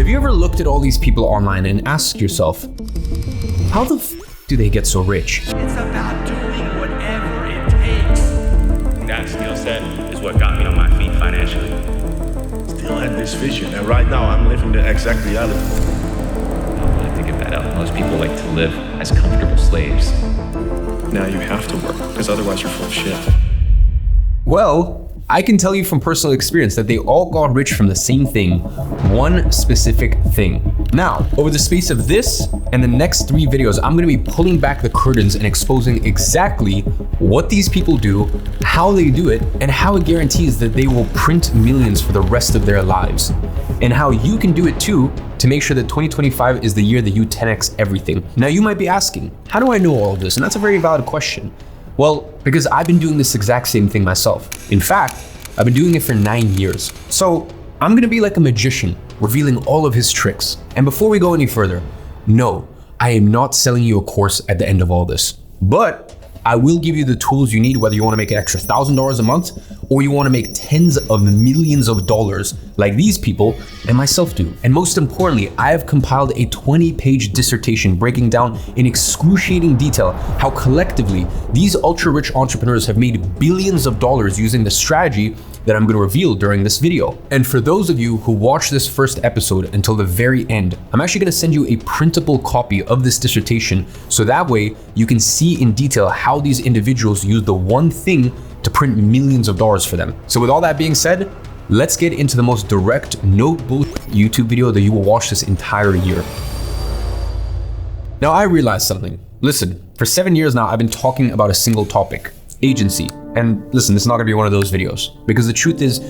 Have you ever looked at all these people online and asked yourself, how the do they get so rich? It's about doing whatever it takes. That skill set is what got me on my feet financially. Still had this vision, and right now I'm living the exact reality. I like to give that up. Most people like to live as comfortable slaves. Now you have to work, because otherwise you're full of shit. Well, I can tell you from personal experience that they all got rich from the same thing, one specific thing. Now, over the space of this and the next 3 videos, I'm gonna be pulling back the curtains and exposing exactly what these people do, how they do it, and how it guarantees that they will print millions for the rest of their lives. And how you can do it too to make sure that 2025 is the year that you 10x everything. Now you might be asking, how do I know all of this? And that's a very valid question. Well, because I've been doing this exact same thing myself. In fact, I've been doing it for 9 years. So I'm gonna be like a magician, revealing all of his tricks. And before we go any further, no, I am not selling you a course at the end of all this. But I will give you the tools you need, whether you wanna make an extra $1,000 a month or you wanna make tens of millions of dollars like these people and myself do. And most importantly, I have compiled a 20-page dissertation breaking down in excruciating detail how collectively these ultra-rich entrepreneurs have made billions of dollars using the strategy that I'm gonna reveal during this video. And for those of you who watch this first episode until the very end, I'm actually gonna send you a printable copy of this dissertation so that way you can see in detail how these individuals use the one thing to print millions of dollars for them. So with all that being said, let's get into the most direct, no bullshit YouTube video that you will watch this entire year. Now I realized something. Listen, for 7 years now, I've been talking about a single topic, agency. And listen, this is not gonna be one of those videos because the truth is,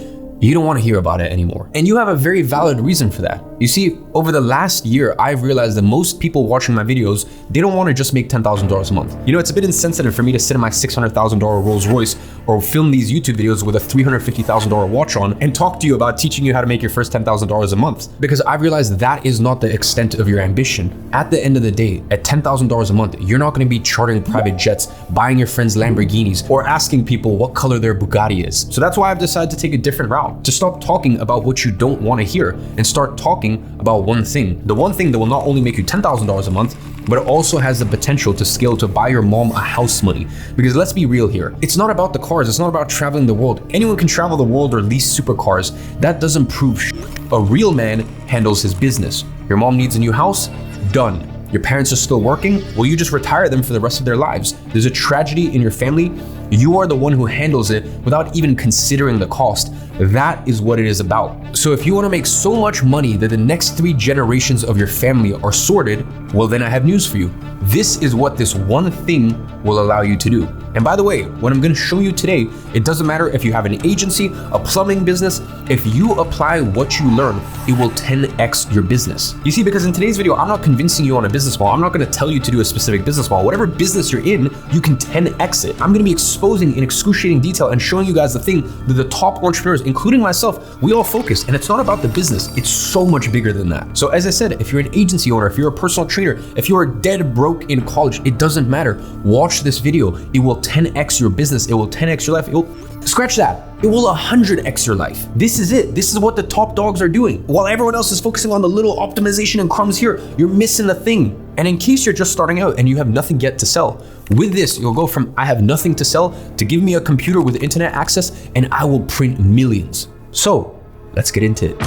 you don't wanna hear about it anymore. And you have a very valid reason for that. You see, over the last year, I've realized that most people watching my videos, they don't wanna just make $10,000 a month. You know, it's a bit insensitive for me to sit in my $600,000 Rolls Royce or film these YouTube videos with a $350,000 watch on and talk to you about teaching you how to make your first $10,000 a month. Because I've realized that is not the extent of your ambition. At the end of the day, at $10,000 a month, you're not gonna be chartering private jets, buying your friends Lamborghinis, or asking people what color their Bugatti is. So that's why I've decided to take a different route. To stop talking about what you don't want to hear and start talking about one thing. The one thing that will not only make you $10,000 a month, but it also has the potential to scale to buy your mom a house money. Because let's be real here. It's not about the cars. It's not about traveling the world. Anyone can travel the world or lease supercars. That doesn't prove shit. A real man handles his business. Your mom needs a new house? Done. Your parents are still working? Well, you just retire them for the rest of their lives. There's a tragedy in your family. You are the one who handles it without even considering the cost. That is what it is about. So if you want to make so much money that the next 3 generations of your family are sorted, well then I have news for you. This is what this one thing will allow you to do. And by the way, what I'm going to show you today, it doesn't matter if you have an agency, a plumbing business, if you apply what you learn, it will 10x your business. You see, because in today's video, I'm not convincing you on a business model. I'm not going to tell you to do a specific business model. Whatever business you're in, you can 10x it. I'm going to be exposing in excruciating detail and showing you guys the thing that the top entrepreneurs, including myself, we all focus. And it's not about the business. It's so much bigger than that. So as I said, if you're an agency owner, if you're a personal trainer, if you are dead broke in college, it doesn't matter. Watch this video. It will 10x your business. It will 10x your life. It will scratch that. It will 100x your life. This is it. This is what the top dogs are doing. While everyone else is focusing on the little optimization and crumbs here, you're missing the thing. And in case you're just starting out and you have nothing yet to sell, with this, you'll go from I have nothing to sell to give me a computer with internet access and I will print millions. So let's get into it.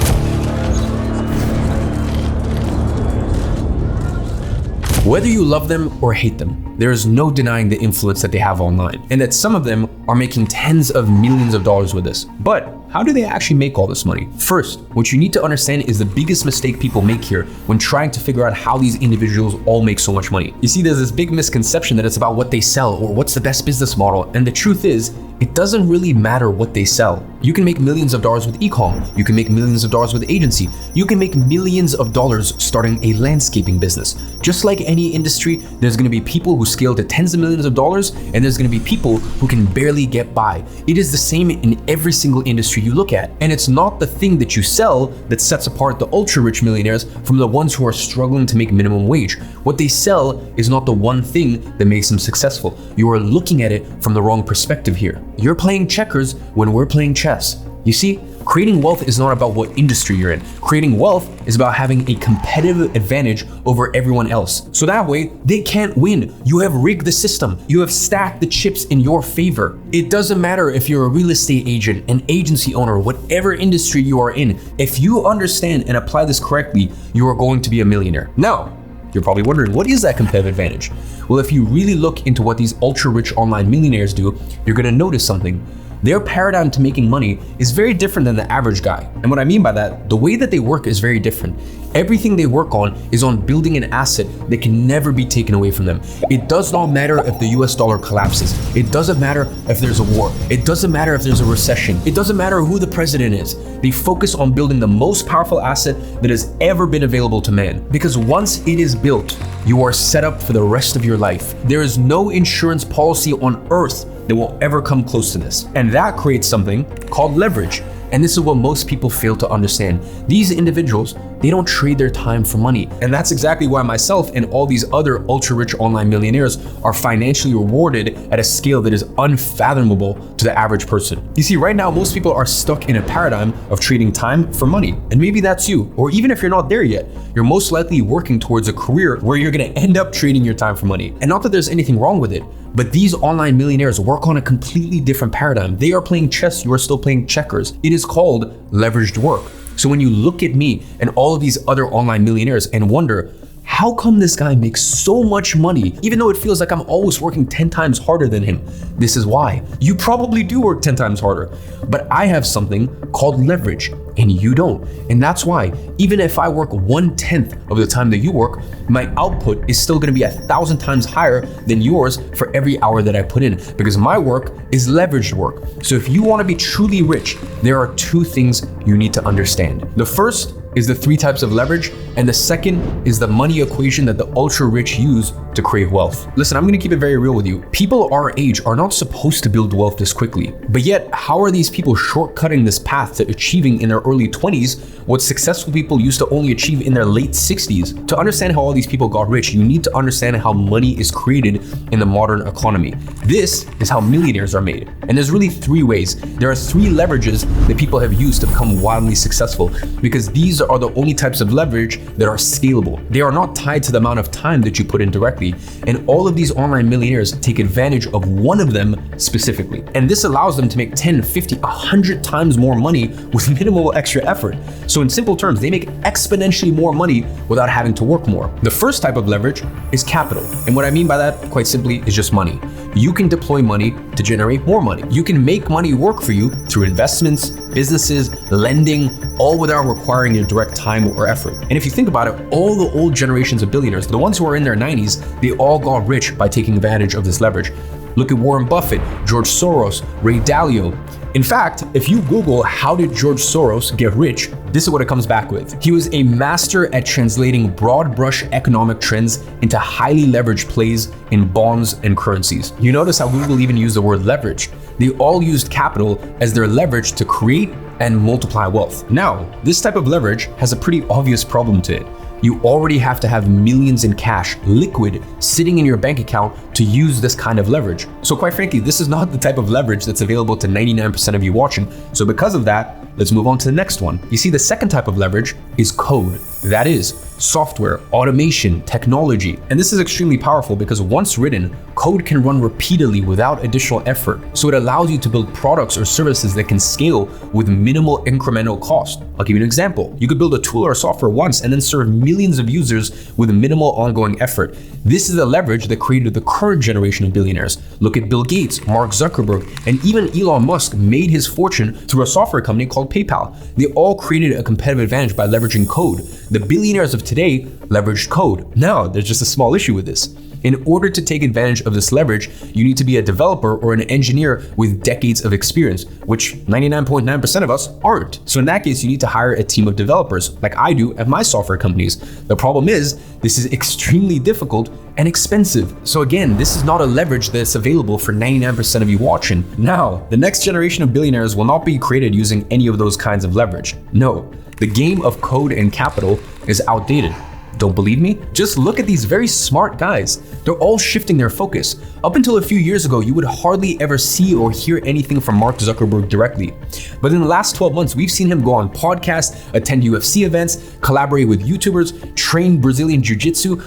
Whether you love them or hate them, there is no denying the influence that they have online, and that some of them are making tens of millions of dollars with this. But how do they actually make all this money? First, what you need to understand is the biggest mistake people make here when trying to figure out how these individuals all make so much money. You see, there's this big misconception that it's about what they sell or what's the best business model, and the truth is, it doesn't really matter what they sell. You can make millions of dollars with e-com. You can make millions of dollars with agency. You can make millions of dollars starting a landscaping business. Just like any industry, there's gonna be people who scale to tens of millions of dollars, and there's gonna be people who can barely get by. It is the same in every single industry you look at. And it's not the thing that you sell that sets apart the ultra-rich millionaires from the ones who are struggling to make minimum wage. What they sell is not the one thing that makes them successful. You are looking at it from the wrong perspective here. You're playing checkers when we're playing chess. You see, Creating wealth is not about what industry you're in. Creating wealth is about having a competitive advantage over everyone else. So that way, they can't win. You have rigged the system. You have stacked the chips in your favor. It doesn't matter if you're a real estate agent, an agency owner, whatever industry you are in. If you understand and apply this correctly, you are going to be a millionaire. Now, you're probably wondering, what is that competitive advantage? Well, if you really look into what these ultra-rich online millionaires do, you're gonna notice something. Their paradigm to making money is very different than the average guy. And what I mean by that, the way that they work is very different. Everything they work on is on building an asset that can never be taken away from them. It does not matter if the US dollar collapses. It doesn't matter if there's a war. It doesn't matter if there's a recession. It doesn't matter who the president is. They focus on building the most powerful asset that has ever been available to man. Because once it is built, you are set up for the rest of your life. There is no insurance policy on earth that will ever come close to this. And that creates something called leverage. And this is what most people fail to understand. These individuals, they don't trade their time for money. And that's exactly why myself and all these other ultra-rich online millionaires are financially rewarded at a scale that is unfathomable to the average person. You see, right now, most people are stuck in a paradigm of trading time for money. And maybe that's you. Or even if you're not there yet, you're most likely working towards a career where you're gonna end up trading your time for money. And not that there's anything wrong with it, but these online millionaires work on a completely different paradigm. They are playing chess, you are still playing checkers. It is called leveraged work. So when you look at me and all of these other online millionaires and wonder, how come this guy makes so much money, even though it feels like I'm always working 10 times harder than him? This is why. You probably do work 10 times harder, but I have something called leverage and you don't. And that's why, even if I work 1/10 of the time that you work, my output is still gonna be 1,000 times higher than yours for every hour that I put in, because my work is leveraged work. So if you wanna be truly rich, there are two things you need to understand. The first is the 3 types of leverage, and the second is the money equation that the ultra rich use to create wealth. Listen, I'm gonna keep it very real with you. People our age are not supposed to build wealth this quickly, but yet how are these people shortcutting this path to achieving in their early 20s what successful people used to only achieve in their late 60s? To understand how all these people got rich, you need to understand how money is created in the modern economy. This is how millionaires are made. And there's really 3 ways. There are 3 leverages that people have used to become wildly successful, because these are the only types of leverage that are scalable. They are not tied to the amount of time that you put in directly. And all of these online millionaires take advantage of one of them specifically. And this allows them to make 10, 50, 100 times more money with minimal extra effort. So in simple terms, they make exponentially more money without having to work more. The first type of leverage is capital. And what I mean by that, quite simply, is just money. You can deploy money to generate more money. You can make money work for you through investments, businesses, lending, all without requiring your direct time or effort. And if you think about it, all the old generations of billionaires, the ones who are in their 90s, they all got rich by taking advantage of this leverage. Look at Warren Buffett, George Soros, Ray Dalio. In fact, if you Google how did George Soros get rich, this is what it comes back with. He was a master at translating broad brush economic trends into highly leveraged plays in bonds and currencies. You notice how Google even used the word leverage. They all used capital as their leverage to create and multiply wealth. Now, this type of leverage has a pretty obvious problem to it. You already have to have millions in cash, liquid, sitting in your bank account to use this kind of leverage. So quite frankly, this is not the type of leverage that's available to 99% of you watching. So because of that, let's move on to the next one. You see, the second type of leverage is code. That is software, automation, technology. And this is extremely powerful because once written, code can run repeatedly without additional effort. So it allows you to build products or services that can scale with minimal incremental cost. I'll give you an example. You could build a tool or software once and then serve millions of users with minimal ongoing effort. This is the leverage that created the current generation of billionaires. Look at Bill Gates, Mark Zuckerberg, and even Elon Musk made his fortune through a software company called PayPal. They all created a competitive advantage by leveraging code. The billionaires of today leveraged code. Now, there's just a small issue with this. In order to take advantage of this leverage, you need to be a developer or an engineer with decades of experience, which 99.9% of us aren't. So in that case, you need to hire a team of developers like I do at my software companies. The problem is, this is extremely difficult and expensive. So again, this is not a leverage that's available for 99% of you watching. Now, the next generation of billionaires will not be created using any of those kinds of leverage. No, the game of code and capital is outdated. Don't believe me? Just look at these very smart guys. They're all shifting their focus. Up until a few years ago, you would hardly ever see or hear anything from Mark Zuckerberg directly. But in the last 12 months, we've seen him go on podcasts, attend UFC events, collaborate with YouTubers, train Brazilian Jiu-Jitsu.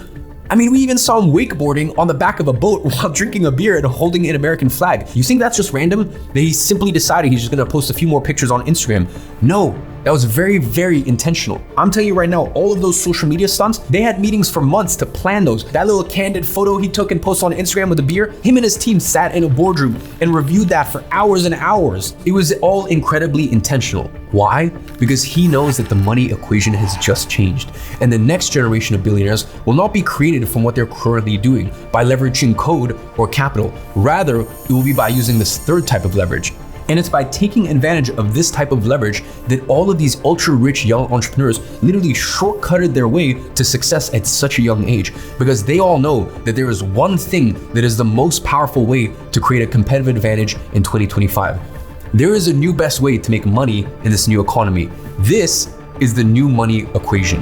I mean, we even saw him wakeboarding on the back of a boat while drinking a beer and holding an American flag. You think that's just random? That he simply decided he's just gonna post a few more pictures on Instagram? No, that was very, very intentional. I'm telling you right now, all of those social media stunts, they had meetings for months to plan those. That little candid photo he took and posted on Instagram with a beer, him and his team sat in a boardroom and reviewed that for hours and hours. It was all incredibly intentional. Why? Because he knows that the money equation has just changed, and the next generation of billionaires will not be created from what they're currently doing by leveraging code or capital. Rather, it will be by using this third type of leverage. And it's by taking advantage of this type of leverage that all of these ultra-rich young entrepreneurs literally shortcutted their way to success at such a young age, because they all know that there is one thing that is the most powerful way to create a competitive advantage in 2025. There is a new best way to make money in this new economy. This is the new money equation.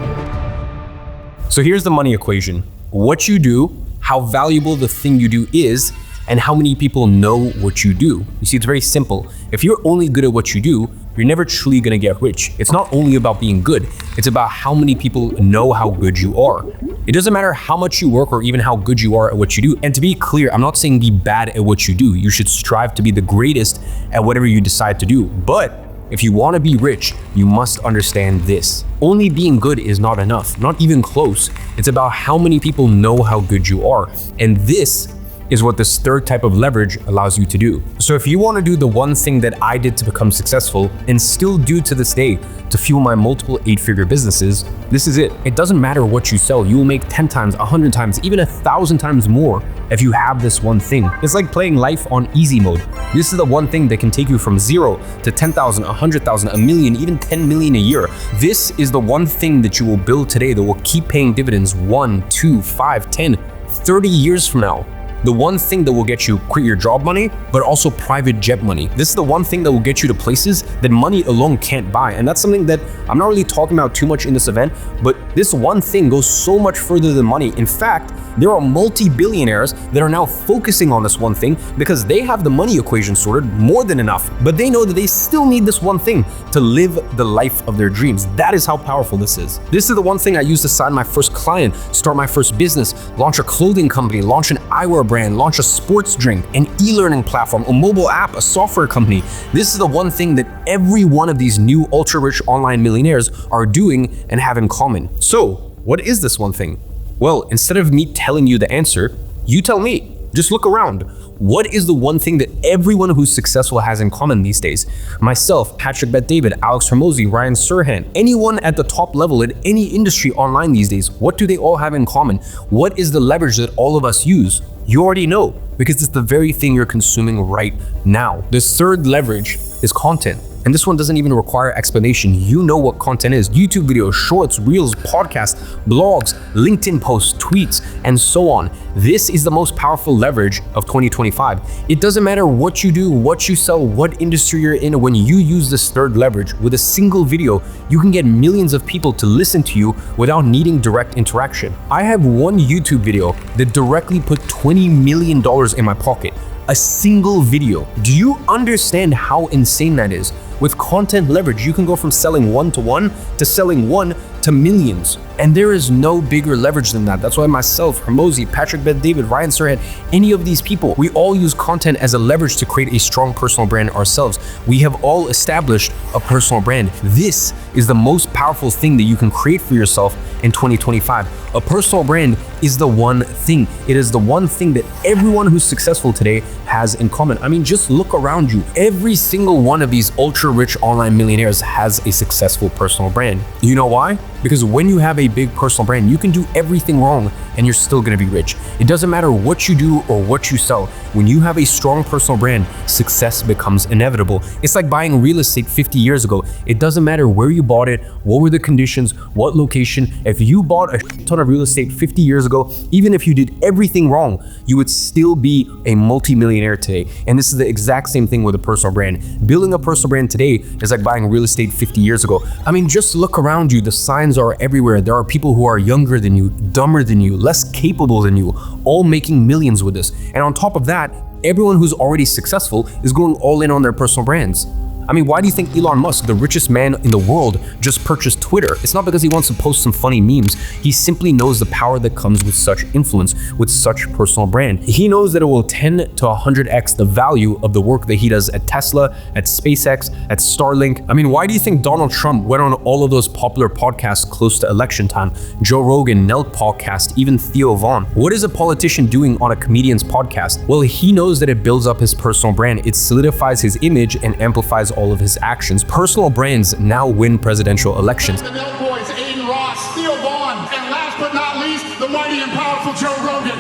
So here's the money equation. What you do, how valuable the thing you do is, and how many people know what you do. You see, it's very simple. If you're only good at what you do, you're never truly gonna get rich. It's not only about being good, it's about how many people know how good you are. It doesn't matter how much you work or even how good you are at what you do. And to be clear, I'm not saying be bad at what you do. You should strive to be the greatest at whatever you decide to do. But if you wanna be rich, you must understand this. Only being good is not enough, not even close. It's about how many people know how good you are. And this is what this third type of leverage allows you to do. So if you want to do the one thing that I did to become successful and still do to this day to fuel my multiple 8-figure businesses, this is it. It doesn't matter what you sell. You will make 10 times, 100 times, even 1,000 times more if you have this one thing. It's like playing life on easy mode. This is the one thing that can take you from 0 to 10,000, 100,000, a million, even 10 million a year. This is the one thing that you will build today that will keep paying dividends 1, 2, 5, 10, 30 years from now. The one thing that will get you quit your job money, but also private jet money. This is the one thing that will get you to places that money alone can't buy. And that's something that I'm not really talking about too much in this event, but this one thing goes so much further than money. In fact, there are multi-billionaires that are now focusing on this one thing because they have the money equation sorted more than enough, but they know that they still need this one thing to live the life of their dreams. That is how powerful this is. This is the one thing I used to sign my first client, start my first business, launch a clothing company, launch an eyewear brand, launch a sports drink, an e-learning platform, a mobile app, a software company. This is the one thing that every one of these new ultra-rich online millionaires are doing and have in common. So, what is this one thing? Well, instead of me telling you the answer, you tell me. Just look around. What is the one thing that everyone who's successful has in common these days? Myself, Patrick Bet-David, Alex Hormozi, Ryan Serhant, anyone at the top level in any industry online these days, what do they all have in common? What is the leverage that all of us use? You already know, because it's the very thing you're consuming right now. This third leverage is content. And this one doesn't even require explanation. You know what content is. YouTube videos, shorts, reels, podcasts, blogs, LinkedIn posts, tweets, and so on. This is the most powerful leverage of 2025. It doesn't matter what you do, what you sell, what industry you're in. When you use this third leverage with a single video, you can get millions of people to listen to you without needing direct interaction. I have one YouTube video that directly put $20 million in my pocket. A single video. Do you understand how insane that is? With content leverage, you can go from selling 1-to-1 to selling 1 to millions. And there is no bigger leverage than that. That's why myself, Hormozi, Patrick Bet-David, Ryan Serhant, any of these people, we all use content as a leverage to create a strong personal brand ourselves. We have all established a personal brand. This is the most powerful thing that you can create for yourself in 2025. A personal brand is the one thing. It is the one thing that everyone who's successful today has in common. I mean, just look around you. Every single one of these ultra-rich online millionaires has a successful personal brand. You know why? Because when you have a big personal brand, you can do everything wrong and you're still gonna be rich. It doesn't matter what you do or what you sell. When you have a strong personal brand, success becomes inevitable. It's like buying real estate 50 years ago. It doesn't matter where you bought it, what were the conditions, what location. If you bought a ton of real estate 50 years ago, even if you did everything wrong, you would still be a multi-millionaire today. And this is the exact same thing with a personal brand. Building a personal brand today is like buying real estate 50 years ago. I mean, just look around you. The signs brands are everywhere. There are people who are younger than you, dumber than you, less capable than you, all making millions with this. And on top of that, everyone who's already successful is going all in on their personal brands. I mean, why do you think Elon Musk, the richest man in the world, just purchased Twitter? It's not because he wants to post some funny memes. He simply knows the power that comes with such influence, with such personal brand. He knows that it will 10 to 100x the value of the work that he does at Tesla, at SpaceX, at Starlink. I mean, why do you think Donald Trump went on all of those popular podcasts close to election time? Joe Rogan, Nelt Podcast, even Theo Vaughn. What is a politician doing on a comedian's podcast? Well, he knows that it builds up his personal brand. It solidifies his image and amplifies all of his actions. Personal brands now win presidential elections. The Nelt Boys, Aiden Ross, Theo Vaughn, and last but not least, the mighty and powerful Joe Rogan.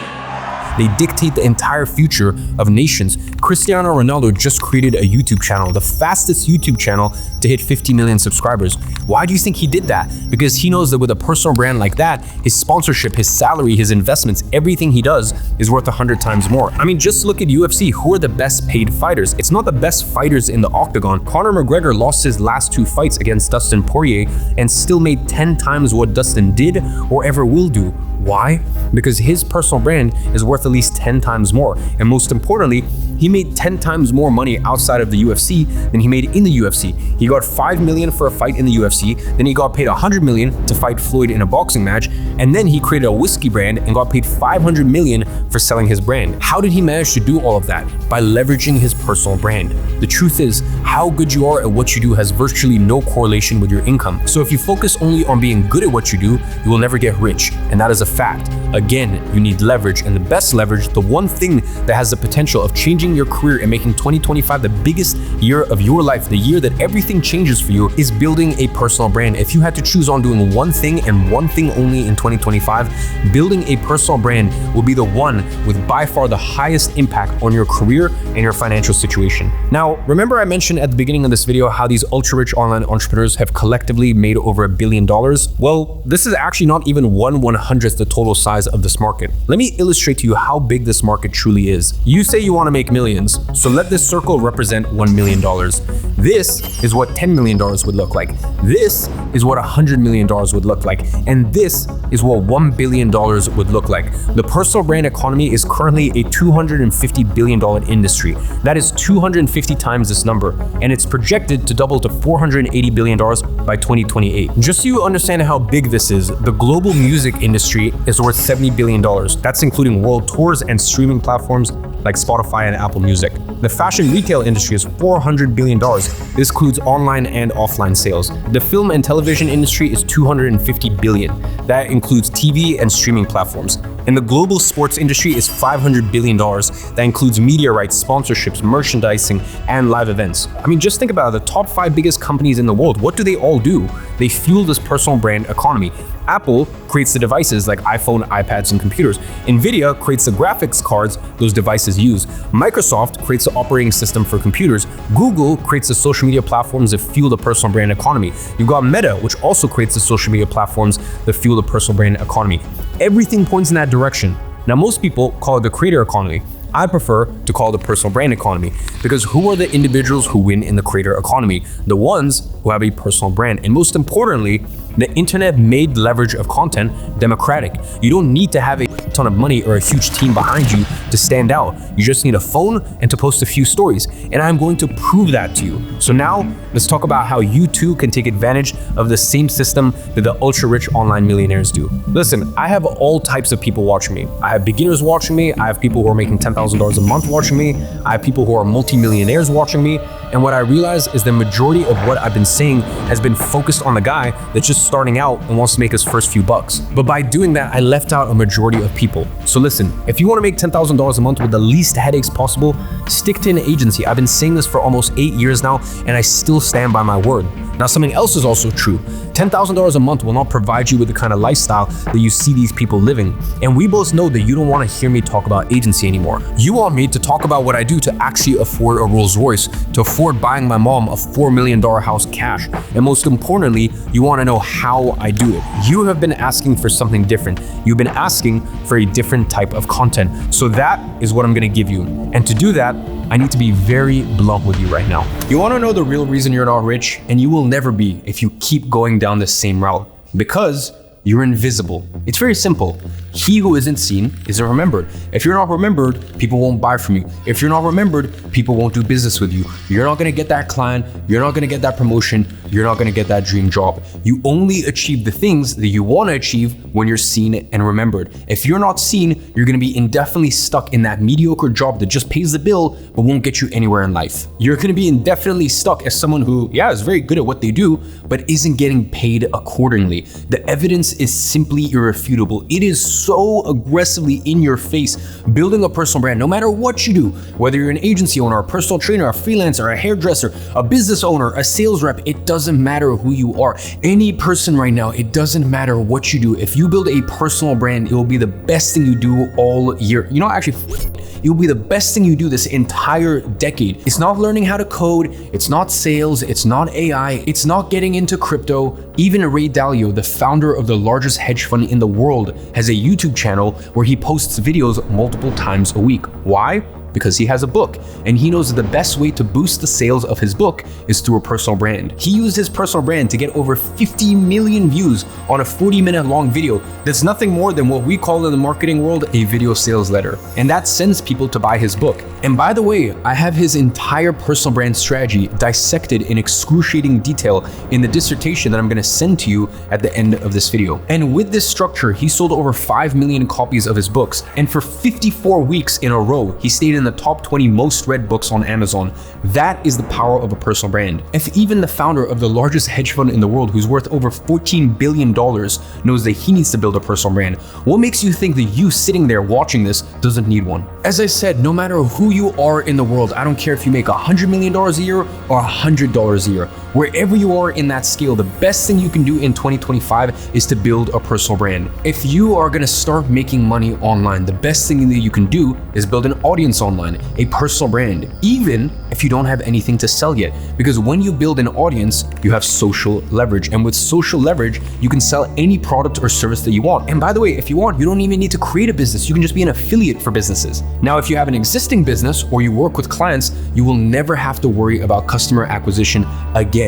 They dictate the entire future of nations. Cristiano Ronaldo just created a YouTube channel, the fastest YouTube channel to hit 50 million subscribers. Why do you think he did that? Because he knows that with a personal brand like that, his sponsorship, his salary, his investments, everything he does is worth 100 times more. I mean, just look at UFC. Who are the best paid fighters? It's not the best fighters in the octagon. Conor McGregor lost his last 2 fights against Dustin Poirier and still made 10 times what Dustin did or ever will do. Why? Because his personal brand is worth at least 10 times more. And most importantly, he made 10 times more money outside of the UFC than he made in the UFC. He got $5 million for a fight in the UFC, then he got paid $100 million to fight Floyd in a boxing match, and then he created a whiskey brand and got paid $500 million for selling his brand. How did he manage to do all of that? By leveraging his personal brand. The truth is, how good you are at what you do has virtually no correlation with your income. So if you focus only on being good at what you do, you will never get rich, and that is a fact. Again, you need leverage, and the best leverage, the one thing that has the potential of changing your career and making 2025 the biggest year of your life, the year that everything changes for you, is building a personal brand. If you had to choose on doing one thing and one thing only in 2025, building a personal brand will be the one with by far the highest impact on your career and your financial situation. Now, remember I mentioned at the beginning of this video how these ultra-rich online entrepreneurs have collectively made over $1 billion? Well, this is actually not even 1/100th the total size of this market. Let me illustrate to you how big this market truly is. You say you want to make millions, so let this circle represent $1 million. This is what $10 million would look like. This is what $100 million would look like. And this is what $1 billion would look like. The personal brand economy is currently a $250 billion industry. That is 250 times this number, and it's projected to double to $480 billion by 2028. Just so you understand how big this is, the global music industry is worth $70 billion. That's including world tours and streaming platforms like Spotify and Apple Music. The fashion retail industry is $400 billion. This includes online and offline sales. The film and television industry is $250 billion. That includes TV and streaming platforms. And the global sports industry is $500 billion. That includes media rights, sponsorships, merchandising, and live events. I mean, just think about it. The top 5 biggest companies in the world, what do they all do? They fuel this personal brand economy. Apple creates the devices like iPhone, iPads, and computers. Nvidia creates the graphics cards those devices use. Microsoft creates the operating system for computers. Google creates the social media platforms that fuel the personal brand economy. You've got Meta, which also creates the social media platforms that fuel the personal brand economy. Everything points in that direction. Now, most people call it the creator economy. I prefer to call it the personal brand economy, because who are the individuals who win in the creator economy? The ones who have a personal brand. And most importantly, the internet made leverage of content democratic. You don't need to have a ton of money or a huge team behind you to stand out. You just need a phone and to post a few stories. And I'm going to prove that to you. So now let's talk about how you too can take advantage of the same system that the ultra-rich online millionaires do. Listen, I have all types of people watching me. I have beginners watching me. I have people who are making $10,000 a month watching me. I have people who are multimillionaires watching me. And what I realize is the majority of what I've been saying has been focused on the guy that's just starting out and wants to make his first few bucks. But by doing that, I left out a majority of people. So listen, if you want to make $10,000 a month with the least headaches possible, stick to an agency. I've been saying this for almost 8 years now, and I still stand by my word. Now, something else is also true. $10,000 a month will not provide you with the kind of lifestyle that you see these people living. And we both know that you don't want to hear me talk about agency anymore. You want me to talk about what I do to actually afford a Rolls Royce, to afford buying my mom a $4 million house cash. And most importantly, you want to know how I do it. You have been asking for something different. You've been asking for a different type of content. So that is what I'm going to give you. And to do that, I need to be very blunt with you right now. You want to know the real reason you're not rich? And you will never be if you keep going down the same route. Because you're invisible. It's very simple. He who isn't seen isn't remembered. If you're not remembered, people won't buy from you. If you're not remembered, people won't do business with you. You're not gonna get that client. You're not gonna get that promotion. You're not gonna get that dream job. You only achieve the things that you wanna achieve when you're seen and remembered. If you're not seen, you're gonna be indefinitely stuck in that mediocre job that just pays the bill, but won't get you anywhere in life. You're gonna be indefinitely stuck as someone who, is very good at what they do, but isn't getting paid accordingly. The evidence is simply irrefutable. It is so aggressively in your face. Building a personal brand, no matter what you do, whether you're an agency owner, a personal trainer, a freelancer, a hairdresser, a business owner, a sales rep, it doesn't matter who you are. Any person right now, it doesn't matter what you do. If you build a personal brand, it will be the best thing you do all year. It will be the best thing you do this entire decade. It's not learning how to code, it's not sales, it's not AI, it's not getting into crypto. Even Ray Dalio, the founder of the largest hedge fund in the world, has a YouTube channel where he posts videos multiple times a week. Why? Because he has a book and he knows that the best way to boost the sales of his book is through a personal brand. He used his personal brand to get over 50 million views on a 40-minute long video that's nothing more than what we call in the marketing world a video sales letter. And that sends people to buy his book. And by the way, I have his entire personal brand strategy dissected in excruciating detail in the dissertation that I'm gonna send to you at the end of this video. And with this structure, he sold over 5 million copies of his books. And for 54 weeks in a row, he stayed in the top 20 most read books on Amazon. That is the power of a personal brand. If even the founder of the largest hedge fund in the world, who's worth over $14 billion, knows that he needs to build a personal brand, what makes you think that you sitting there watching this doesn't need one? As I said, no matter who you are in the world, I don't care if you make $100 million a year or $100 a year, wherever you are in that scale, the best thing you can do in 2025 is to build a personal brand. If you are gonna start making money online, the best thing that you can do is build an audience online, a personal brand, even if you don't have anything to sell yet. Because when you build an audience, you have social leverage. And with social leverage, you can sell any product or service that you want. And by the way, if you want, you don't even need to create a business. You can just be an affiliate for businesses. Now, if you have an existing business or you work with clients, you will never have to worry about customer acquisition again.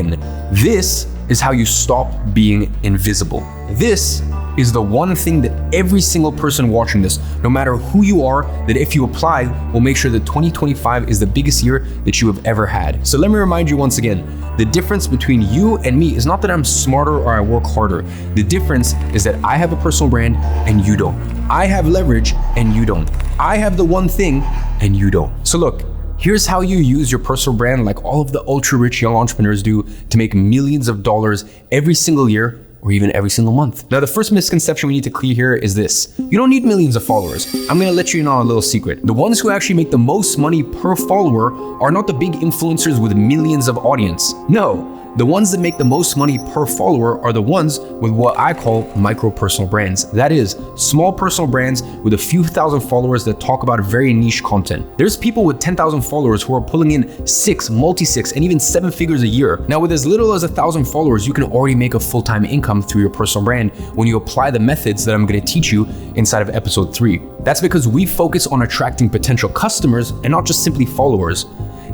This is how you stop being invisible. This is the one thing that every single person watching this, no matter who you are, that if you apply, will make sure that 2025 is the biggest year that you have ever had. So let me remind you once again, the difference between you and me is not that I'm smarter or I work harder. The difference is that I have a personal brand and you don't. I have leverage and you don't. I have the one thing and you don't. So look, here's how you use your personal brand like all of the ultra-rich young entrepreneurs do to make millions of dollars every single year or even every single month. Now, the first misconception we need to clear here is this. You don't need millions of followers. I'm gonna let you in on a little secret. The ones who actually make the most money per follower are not the big influencers with millions of audience. No. The ones that make the most money per follower are the ones with what I call micro personal brands. That is, small personal brands with a few thousand followers that talk about very niche content. There's people with 10,000 followers who are pulling in 6, multi-6, and even 7 figures a year. Now, with as little as 1,000 followers, you can already make a full-time income through your personal brand when you apply the methods that I'm gonna teach you inside of episode 3. That's because we focus on attracting potential customers and not just simply followers.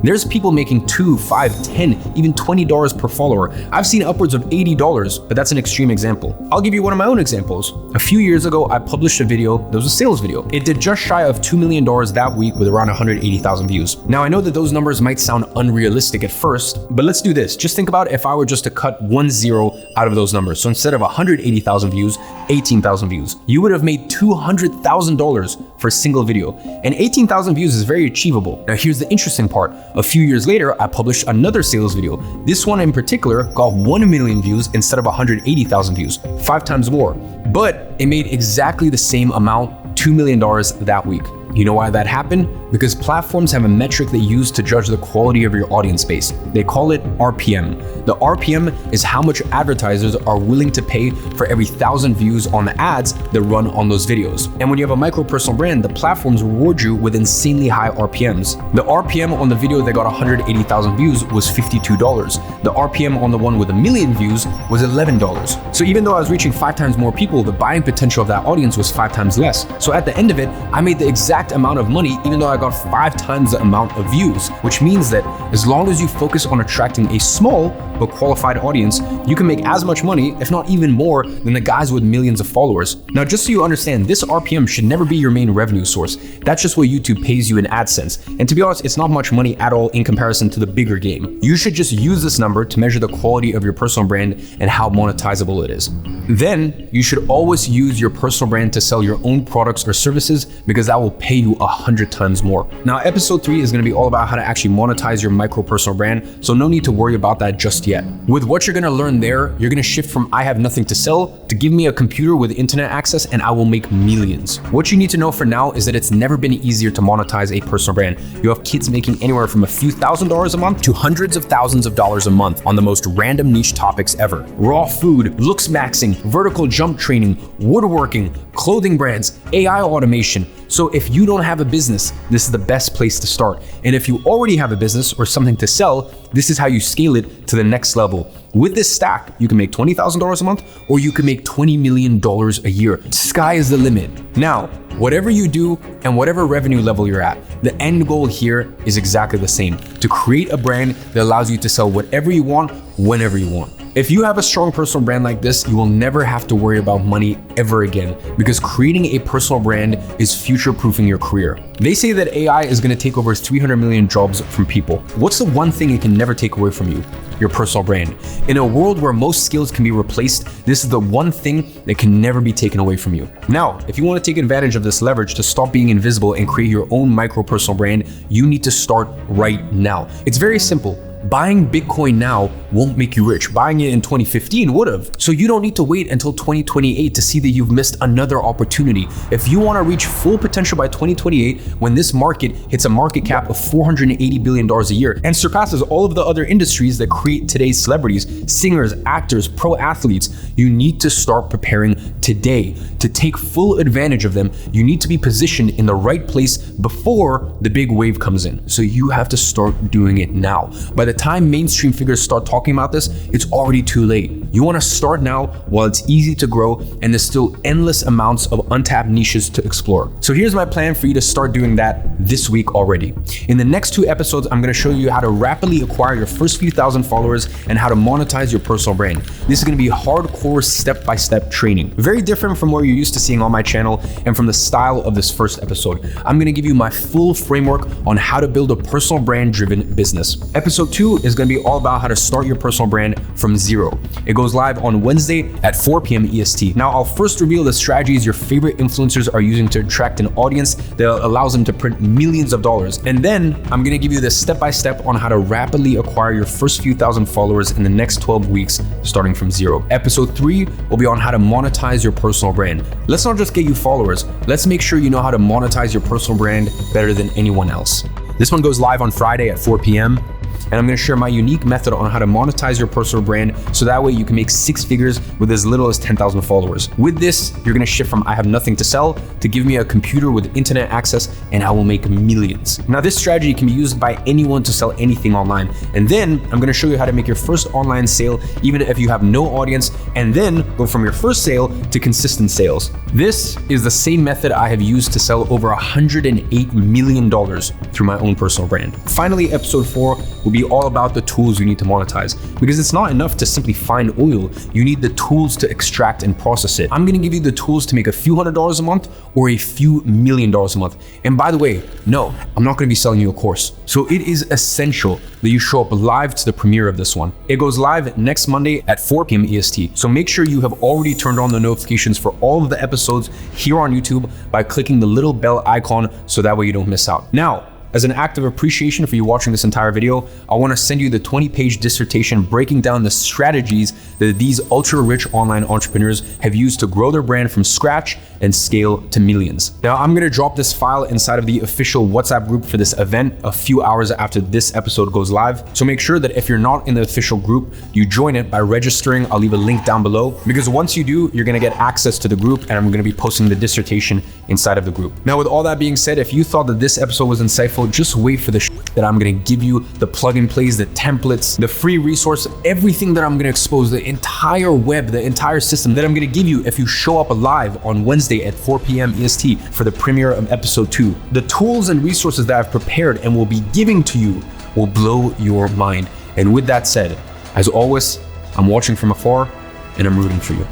There's people making $2, $5, $10, even $20 per follower. I've seen upwards of $80, but that's an extreme example. I'll give you one of my own examples. A few years ago, I published a video that was a sales video. It did just shy of $2 million that week with around 180,000 views. Now, I know that those numbers might sound unrealistic at first, but let's do this. Just think about if I were just to cut 1 0 out of those numbers. So instead of 180,000 views, 18,000 views. You would have made $200,000 for a single video. And 18,000 views is very achievable. Now, here's the interesting part. A few years later, I published another sales video. This one in particular got 1 million views instead of 180,000 views, 5 times more. But it made exactly the same amount, $2 million that week. You know why that happened? Because platforms have a metric they use to judge the quality of your audience base. They call it RPM. The RPM is how much advertisers are willing to pay for every 1,000 views on the ads that run on those videos. And when you have a micro personal brand, the platforms reward you with insanely high RPMs. The RPM on the video that got 180,000 views was $52. The RPM on the one with 1 million views was $11. So even though I was reaching 5 times more people, the buying potential of that audience was 5 times less. So at the end of it, I made the exact amount of money even though I got 5 times the amount of views, which means that as long as you focus on attracting a small a qualified audience, you can make as much money, if not even more, than the guys with millions of followers. Now, just so you understand, this RPM should never be your main revenue source. That's just what YouTube pays you in AdSense. And to be honest, it's not much money at all in comparison to the bigger game. You should just use this number to measure the quality of your personal brand and how monetizable it is. Then you should always use your personal brand to sell your own products or services, because that will pay you 100 times more. Now, episode 3 is going to be all about how to actually monetize your micro personal brand, so no need to worry about that just yet. With what you're going to learn there, you're going to shift from I have nothing to sell to give me a computer with internet access and I will make millions. What you need to know for now is that it's never been easier to monetize a personal brand. You have kids making anywhere from a few $1,000s a month to hundreds of thousands of dollars a month on the most random niche topics ever. Raw food, looks maxing, vertical jump training, woodworking, clothing brands, AI automation. So if you don't have a business, this is the best place to start. And if you already have a business or something to sell, this is how you scale it to the next level. With this stack, you can make $20,000 a month, or you can make $20 million a year. Sky is the limit. Now, whatever you do and whatever revenue level you're at, the end goal here is exactly the same: to create a brand that allows you to sell whatever you want, whenever you want. If you have a strong personal brand like this, you will never have to worry about money ever again, because creating a personal brand is future-proofing your career. They say that AI is going to take over 300 million jobs from people. What's the one thing it can never take away from you? Your personal brand. In a world where most skills can be replaced, this is the one thing that can never be taken away from you. Now, if you want to take advantage of this leverage to stop being invisible and create your own micro personal brand, you need to start right now. It's very simple. Buying Bitcoin now won't make you rich. Buying it in 2015 would have. So you don't need to wait until 2028 to see that you've missed another opportunity. If you want to reach full potential by 2028, when this market hits a market cap of $480 billion a year and surpasses all of the other industries that create today's celebrities, singers, actors, pro athletes, you need to start preparing today. To take full advantage of them, you need to be positioned in the right place before the big wave comes in. So you have to start doing it now. By the time mainstream figures start talking about this, it's already too late. You want to start now while it's easy to grow and there's still endless amounts of untapped niches to explore. So here's my plan for you to start doing that this week already. In the next 2 episodes, I'm going to show you how to rapidly acquire your first few thousand followers and how to monetize your personal brand. This is going to be hardcore step-by-step training. Very different from what you're used to seeing on my channel and from the style of this first episode. I'm going to give you my full framework on how to build a personal brand-driven business. Episode 2 is going to be all about how to start your personal brand from zero. It goes live on Wednesday at 4 p.m. EST. Now, I'll first reveal the strategies your favorite influencers are using to attract an audience that allows them to print millions of dollars. And then I'm going to give you the step-by-step on how to rapidly acquire your first few thousand followers in the next 12 weeks, starting from zero. Episode 3 will be on how to monetize your personal brand. Let's not just get you followers. Let's make sure you know how to monetize your personal brand better than anyone else. This one goes live on Friday at 4 p.m. And I'm going to share my unique method on how to monetize your personal brand so that way you can make 6 figures with as little as 10,000 followers. With this, you're going to shift from I have nothing to sell to give me a computer with internet access and I will make millions. Now, this strategy can be used by anyone to sell anything online. And then I'm going to show you how to make your first online sale even if you have no audience, and then go from your first sale to consistent sales. This is the same method I have used to sell over $108 million through my own personal brand. Finally, episode 4 will be all about the tools you need to monetize, because it's not enough to simply find oil. You need the tools to extract and process it. I'm going to give you the tools to make a few $100s a month or a few $1 million a month. And by the way, no, I'm not going to be selling you a course. So it is essential that you show up live to the premiere of this one. It goes live next Monday at 4 p.m. EST. So make sure you have already turned on the notifications for all of the episodes here on YouTube by clicking the little bell icon so that way you don't miss out. Now, as an act of appreciation for you watching this entire video, I want to send you the 20-page dissertation breaking down the strategies that these ultra-rich online entrepreneurs have used to grow their brand from scratch and scale to millions. Now, I'm going to drop this file inside of the official WhatsApp group for this event a few hours after this episode goes live. So make sure that if you're not in the official group, you join it by registering. I'll leave a link down below, because once you do, you're going to get access to the group and I'm going to be posting the dissertation inside of the group. Now, with all that being said, if you thought that this episode was insightful, just wait for the that I'm going to give you, the plug and plays, the templates, the free resource, everything that I'm going to expose, the entire web, the entire system that I'm going to give you if you show up live on Wednesday at 4 p.m. EST for the premiere of episode 2. The tools and resources that I've prepared and will be giving to you will blow your mind. And with that said, As always, I'm watching from afar and I'm rooting for you.